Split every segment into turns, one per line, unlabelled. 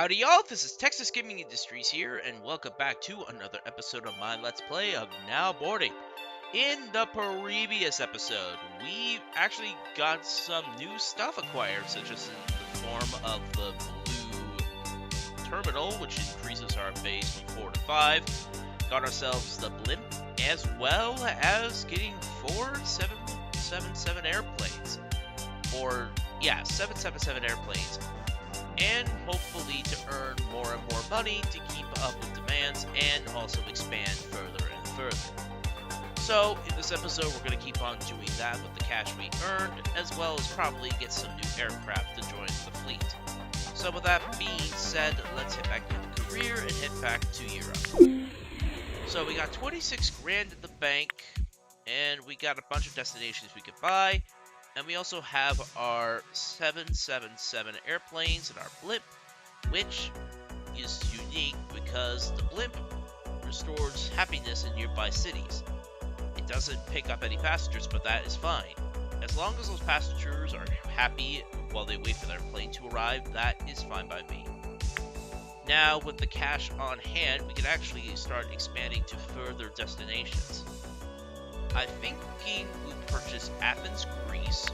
Howdy y'all, this is Texas Gaming Industries here, and welcome back to another episode of my Let's Play of Now Boarding. In the previous episode, we actually got some new stuff acquired, such as in the form of the blue terminal, which increases our base from 4 to 5. Got ourselves the blimp, as well as getting 4 777 airplanes. 777 airplanes. And hopefully to earn more and more money to keep up with demands and also expand further and further. So in this episode we're going to keep on doing that with the cash we earned, as well as probably get some new aircraft to join the fleet. So with that being said, let's head back to the career and head back to Europe. So we got 26 grand in the bank, and we got a bunch of destinations we could buy. And we also have our 777 airplanes and our blimp, which is unique because the blimp restores happiness in nearby cities. It doesn't pick up any passengers, but that is fine. As long as those passengers are happy while they wait for their plane to arrive, that is fine by me. Now, with the cash on hand, we can actually start expanding to further destinations. I'm thinking we'll purchase Athens, Greece,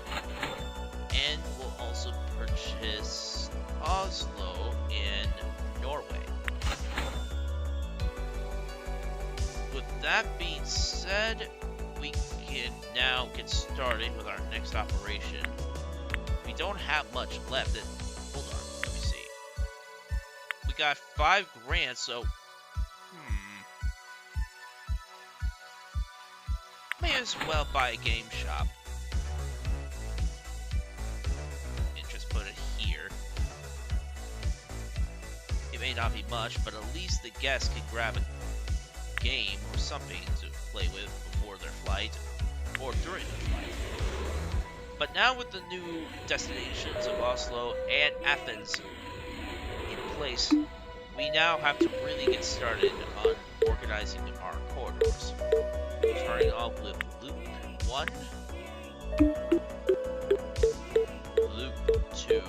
and we'll also purchase Oslo in Norway. With that being said, we can now get started with our next operation. We don't have much left. Hold on, let me see. We got 5 grand, so may as well buy a game shop. And just put it here. It may not be much, but at least the guests can grab a game or something to play with before their flight, or during their flight. But now with the new destinations of Oslo and Athens in place, we now have to really get started on organizing our corridors. Starting off with Loop 1, Loop 2,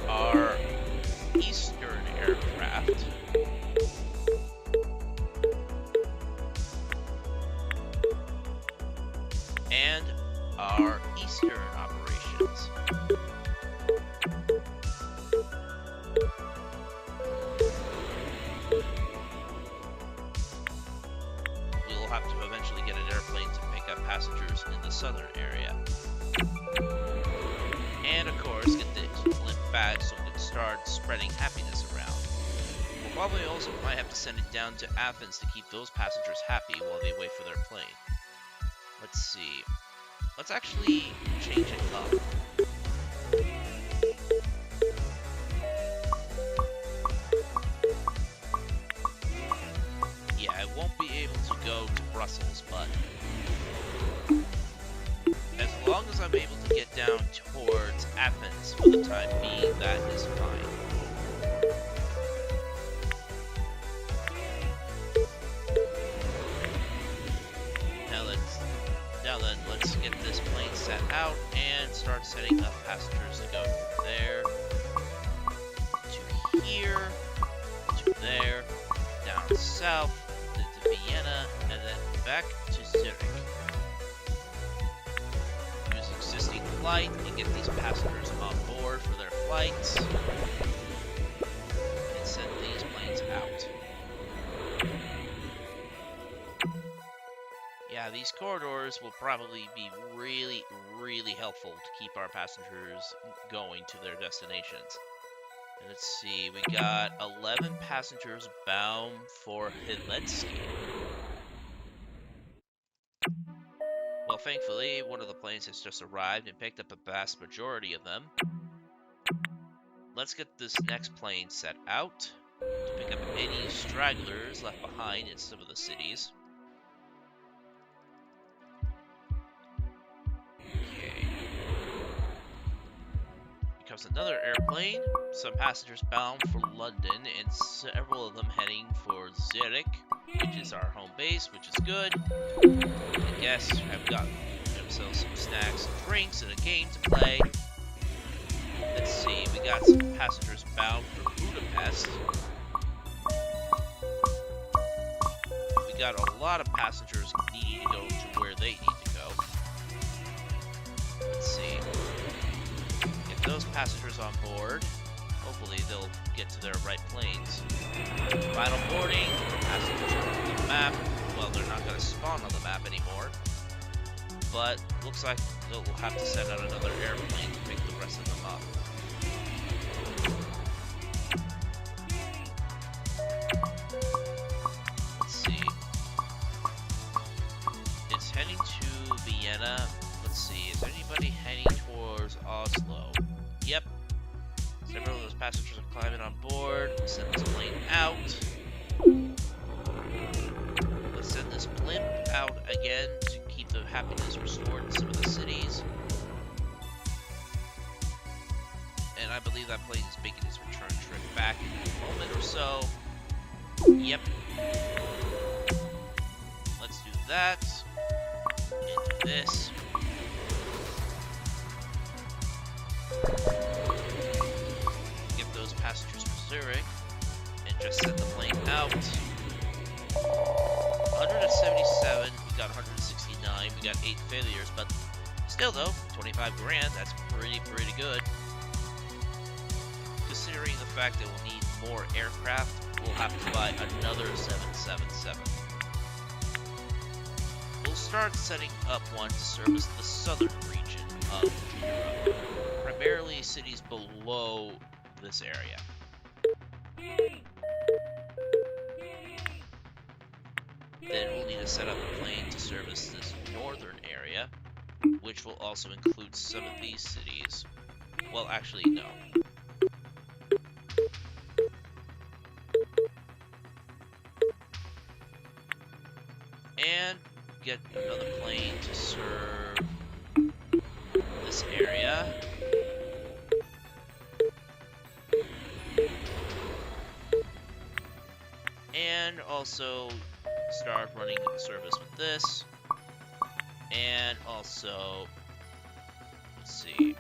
our Eastern aircraft, and our Eastern operations. Have to eventually get an airplane to pick up passengers in the southern area. And of course, get the blimp back so we can start spreading happiness around. We'll probably also might have to send it down to Athens to keep those passengers happy while they wait for their plane. Let's see. Let's actually change it up. Won't be able to go to Brussels, but as long as I'm able to get down towards Athens for the time being, that is fine. Now then, let's get this plane set out and start setting up passengers to go from there to here to there, down south to Vienna, and then back to Zurich. Use existing flight and get these passengers on board for their flights, and send these planes out. Yeah, these corridors will probably be really, really helpful to keep our passengers going to their destinations. Let's see, we got 11 passengers bound for Helsinki. Well, thankfully, one of the planes has just arrived and picked up a vast majority of them. Let's get this next plane set out to pick up any stragglers left behind in some of the cities. Comes another airplane, some passengers bound for London, and several of them heading for Zurich, which is our home base, which is good. The guests have got themselves some snacks and drinks and a game to play. Let's see, we got some passengers bound for Budapest. We got a lot of passengers needing to go to where they need to go. Let's see. Get those passengers on board. Hopefully they'll get to their right planes. Final boarding. Passengers are on the map. Well, they're not going to spawn on the map anymore. But looks like they'll have to send out another airplane to pick the rest of them up. Let's see. It's heading to Vienna. Let's see. Is anybody heading towards Oslo? Yep. Several of those passengers are climbing on board. Let's send this plane out. Let's send this blimp out again to keep the happiness restored in some of the cities. And I believe that plane is making its return trip back in a moment or so. Yep. Let's do that. Into this. Get those passengers for Zurich. And just send the plane out. 177, we got 169, we got 8 failures, but still though, 25 grand, that's pretty good. Considering the fact that we'll need more aircraft, we'll have to buy another 777. We'll start setting up one to service the southern region of Europe, primarily cities below this area. Then we'll need to set up a plane to service this northern area, which will also include some of these cities. Well, actually, no. And get another plane to serve this area. And also start running a service with this. And also, let's see,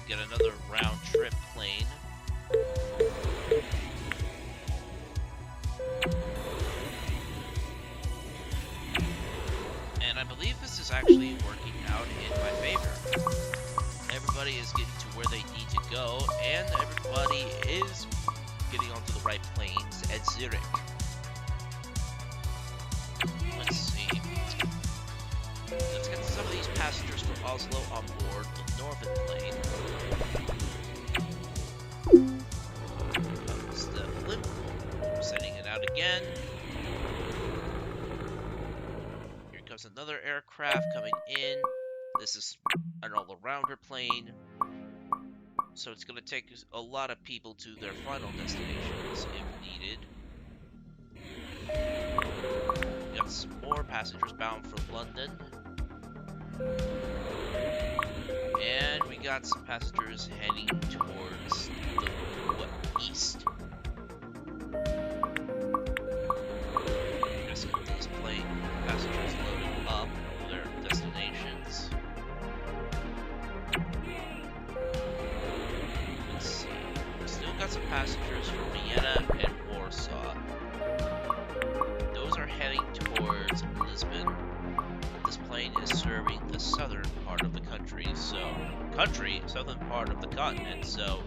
get another round trip plane. And I believe this is actually working out in my favor. Everybody is getting to where they need to go, and everybody is getting onto the right planes at Zurich. Let's see. Let's get some of these passengers from Oslo on board the northern plane. Comes the blimp. Sending it out again. Here comes another aircraft coming in. This is an all-arounder plane. So it's going to take a lot of people to their final destinations if needed. We got some more passengers bound for London. And we got some passengers heading towards the east. Just get these passengers loaded up for their destinations. Got some passengers from Vienna and Warsaw. Those are heading towards Lisbon. This plane is serving the southern part of the country, southern part of the continent, so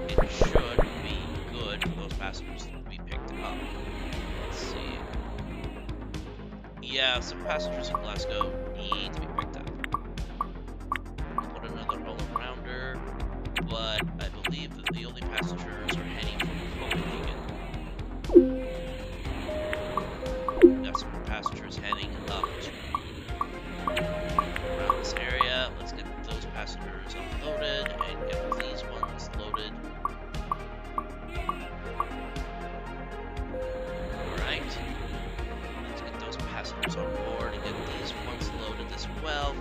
it should be good for those passengers to be picked up. Let's see. Yeah, some passengers in Glasgow need to be picked up. Put another all-arounder. But I believe that the only passengers are heading from Copenhagen. Got some more passengers heading up to around this area. Let's get those passengers unloaded and get these ones loaded. Alright. Let's get those passengers on board and get these ones loaded as well.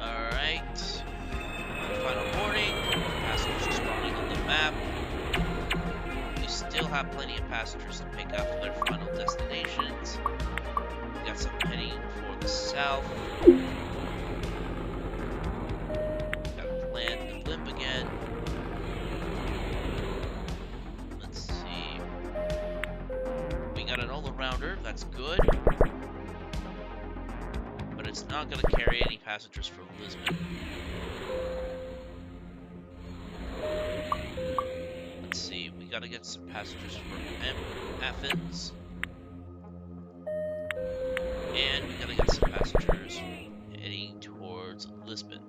Alright. Final boarding. Passengers are spawning on the map. We still have plenty of passengers to pick up for their final destinations. We got some heading for the south. Gotta land the blimp again. Let's see. We got an all-arounder, that's good. But it's not gonna carry any passengers from Lisbon. Let's see, we gotta get some passengers from Athens. And we gotta get some passengers heading towards Lisbon.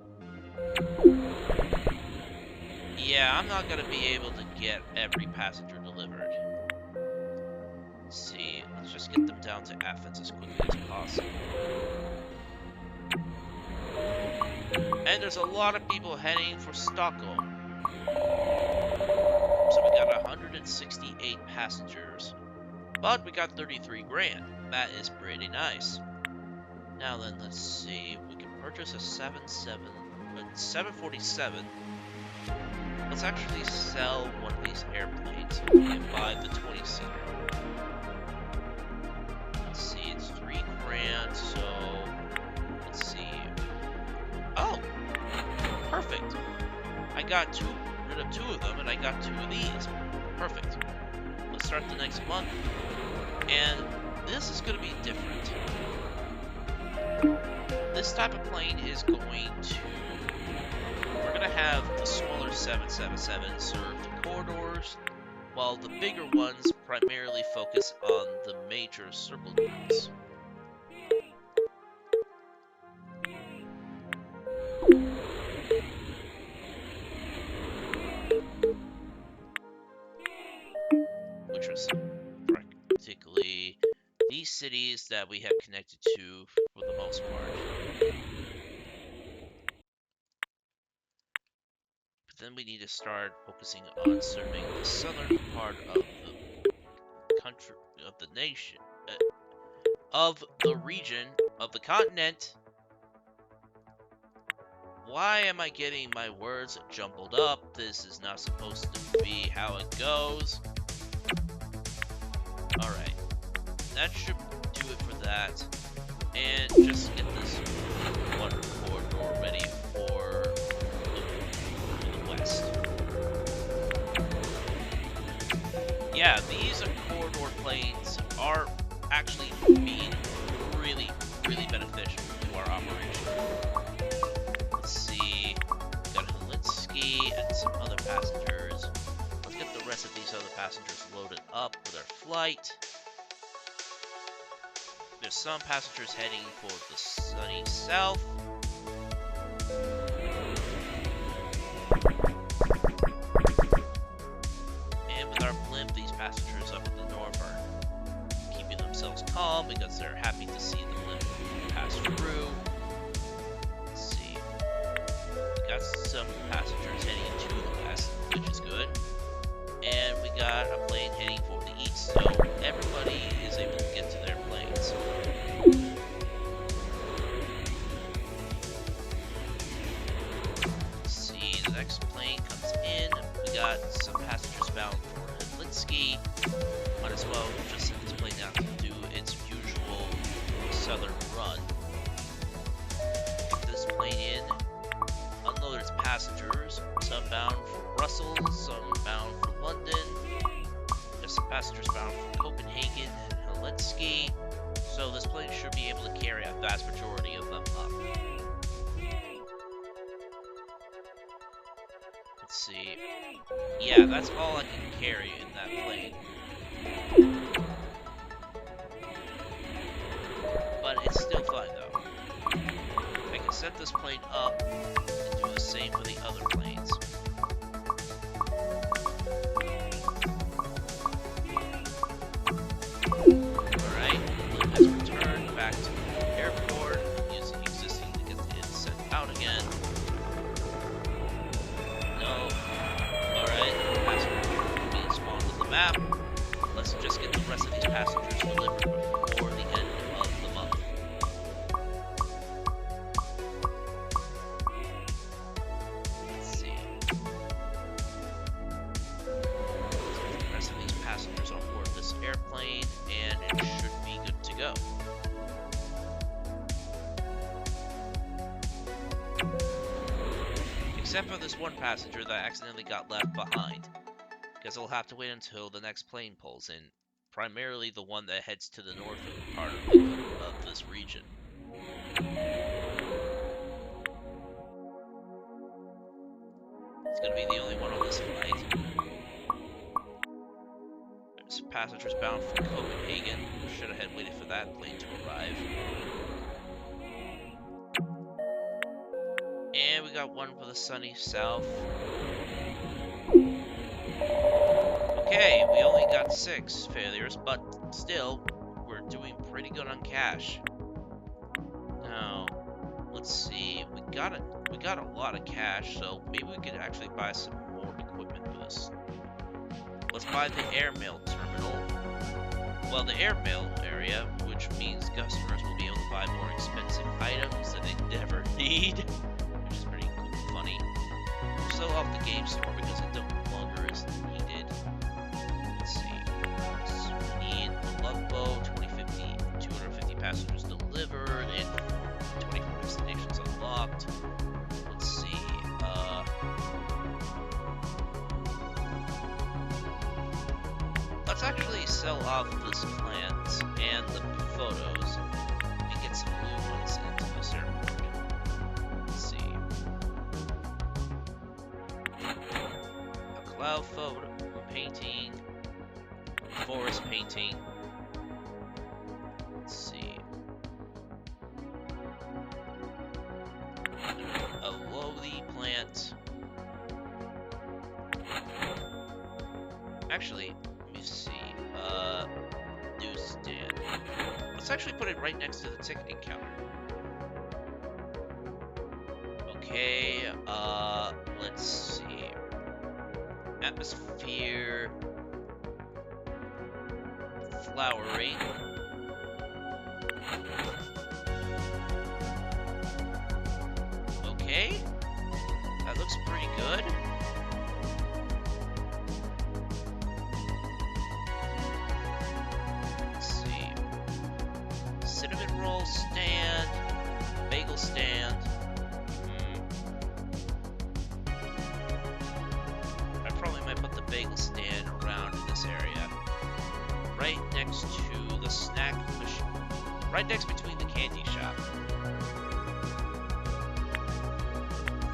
Yeah, I'm not gonna be able to get every passenger delivered. Let's see, let's just get them down to Athens as quickly as possible. And there's a lot of people heading for Stockholm. So we got 168 passengers. But we got 33 grand. That is pretty nice. Now then, let's see. We can purchase a 747. Let's actually sell one of these airplanes and buy the 20-seater. Let's see, it's 3 grand, so let's see. Oh, perfect. I got rid of 2 of them, and I got 2 of these. Perfect. Let's start the next month. And this is going to be different. This type of plane is going to... We're going to have the smaller 777 serve the corridors, while the bigger ones primarily focus on the major circle routes. Which was particularly these cities that we have connected to for the most part. But then we need to start focusing on serving the southern part of the country, of the nation, of the region, of the continent. Why am I getting my words jumbled up? This is not supposed to be how it goes. Alright, that should do it for that. And just get this one corridor ready for the west. Yeah, these corridor planes are actually being really beneficial to our operation. Let's see, we got Helinsky and some other passengers. Let's get the rest of these other passengers loaded up for their flight. There's some passengers heading for the sunny south. And with our blimp, these passengers up in the north are keeping themselves calm because they're happy to see the blimp pass through. Let's see. We got some passengers heading to the west, which is good. And we got a plane heading for the east, so everybody is able to get to their planes. Let's see, the next plane comes in. We got some passengers bound for Helinsky. Might as well just send this plane out to do its usual southern run. Get this plane in, unload its passengers, some bound for Brussels, some bound for London. There's some passengers bound for Copenhagen and Helsinki, so this plane should be able to carry a vast majority of them up. Let's see. Yeah, that's all I can carry in that plane. But it's still fine though. I can set this plane up and do the same for the other planes. Back to the airport, using existing to get it sent out again. No. Alright, passengers being spawned on the map. Let's just get the rest of these passengers delivered before the end of the month. Let's Except for this one passenger that accidentally got left behind. Guess I'll have to wait until the next plane pulls in. Primarily the one that heads to the northern part of this region. It's gonna be the only one on this flight. There's passengers bound for Copenhagen. Should have had waited for that plane to arrive. And we got one for the sunny south. Okay, we only got 6 failures, but still, we're doing pretty good on cash. Now, let's see. We got a lot of cash, so maybe we could actually buy some more equipment for this. Let's buy the airmail terminal. Well, the airmail area, which means customers will be able to buy more expensive items that they never need, which is pretty funny. We're still off the game store because it no longer is needed. Let's see. So we need the Love Boat, 250 passengers delivered, and 24 destinations unlocked. Let's see. Let's actually sell off this plant and the photos and get some blue ones into this airport. Let's see. A cloud photo painting, forest painting. Let's see. A lowly plant. Actually, let me see. Newsstand. Let's actually put it right next to the ticketing counter. Okay, let's see. Atmosphere. Flowering. Okay. That looks pretty good. Let's see. Cinnamon roll stand. Bagel stand. I probably might put the bagel stand around in this area. Right next to the snack machine. Right next between the candy shop.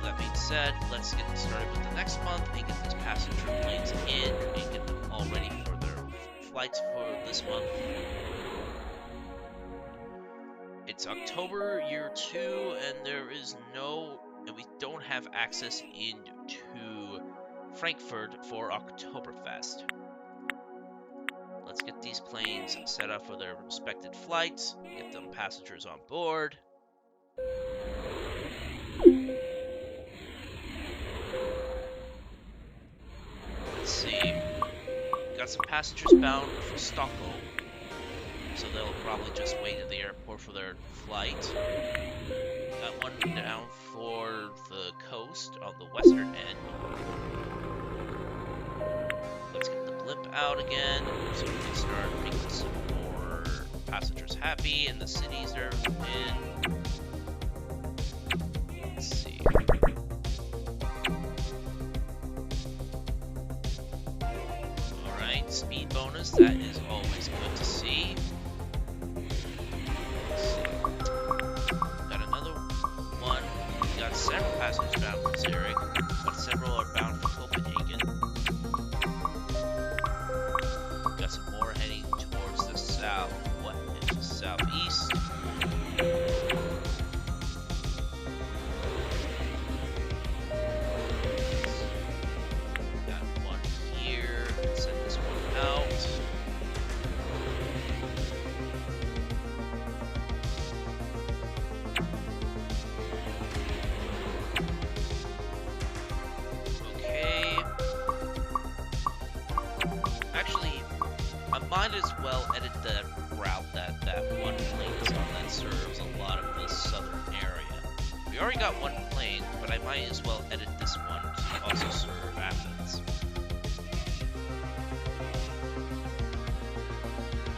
That being said, let's get started with the next month and get these passenger planes in and get them all ready for their flights for this month. It's October year 2 and we don't have access into Frankfurt for Oktoberfest. Let's get these planes set up for their respected flights, get them passengers on board. Let's see. Got some passengers bound for Stockholm, so they'll probably just wait at the airport for their flight. Got one down for the coast on the western end. Let's get the blimp out again, so we can start making some more passengers happy in the cities they're in. Let's see. Alright, speed bonus, that is always good to see. Let's see. Got another one. We got several passengers bound for Zurich, but several are bound for Copenhagen. Got some more heading towards the southeast. Got one here. Send this one out. Okay. Actually, I might as well edit the route that one plane is on that serves a lot of the southern area. We already got one plane, but I might as well edit this one to also serve Athens.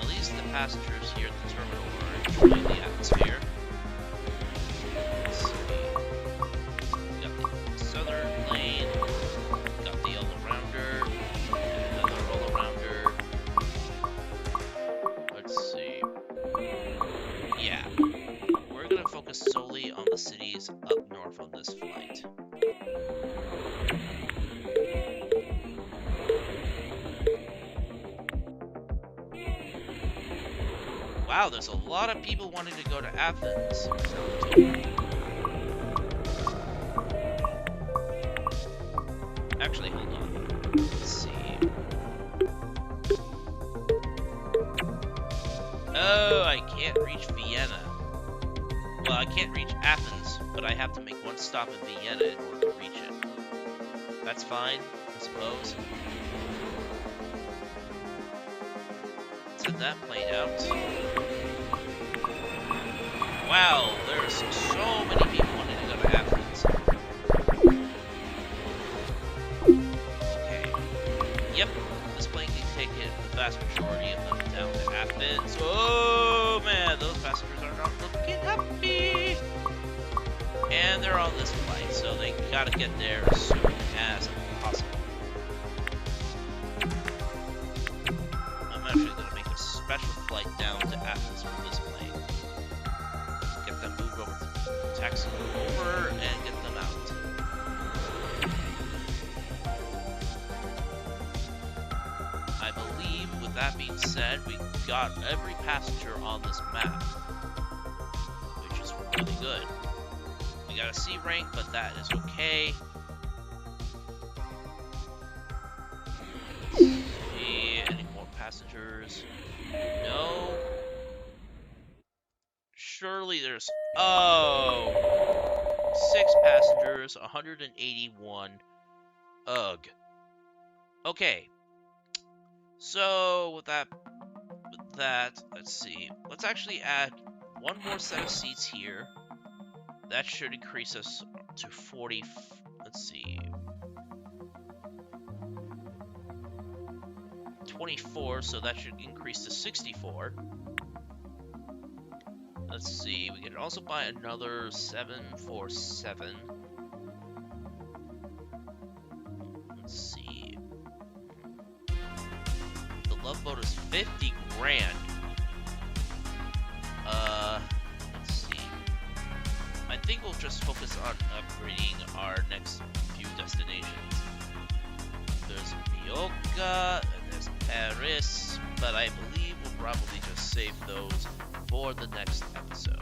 At least the passengers here at the terminal are enjoying the atmosphere. Let's see. We got the southern Wow, there's a lot of people wanting to go to Athens. Actually, hold on. Let's see. Oh, I can't reach Vienna. Well, I can't reach Athens, but I have to make one stop in Vienna in order to reach it. That's fine, I suppose. Send that plane out. Wow, there's so many people wanting to go to Athens. Okay. Yep, this plane can take it, the vast majority of them down to Athens. Oh man, those passengers are not looking happy. And they're on this flight, so they gotta get there as soon as possible. I'm actually gonna make a special flight down to Athens for this plane. Get them moved over, taxi them over, and get them out. I believe, with that being said, we got every passenger on this map, which is really good. We got a C rank, but that is okay. Let's see, any more passengers? No. Surely there's... Oh! 6 passengers, 181. Ugh. Okay. So, with that, let's see. Let's actually add one more set of seats here. That should increase us to 40, let's see, 24, so that should increase to 64. Let's see, we can also buy another 747. Let's see. The Love Boat is 50 grand. Let's see. I think we'll just focus on upgrading our next few destinations. There's Mallorca, and there's Paris, but I believe we'll probably just save those for the next episode.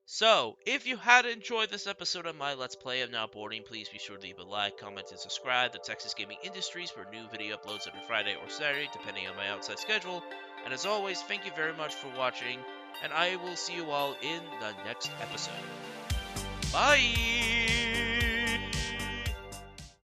So, if you had enjoyed this episode of my Let's Play of Now Boarding, please be sure to leave a like, comment, and subscribe to Texas Gaming Industries for new video uploads every Friday or Saturday, depending on my outside schedule. And as always, thank you very much for watching, and I will see you all in the next episode. Bye!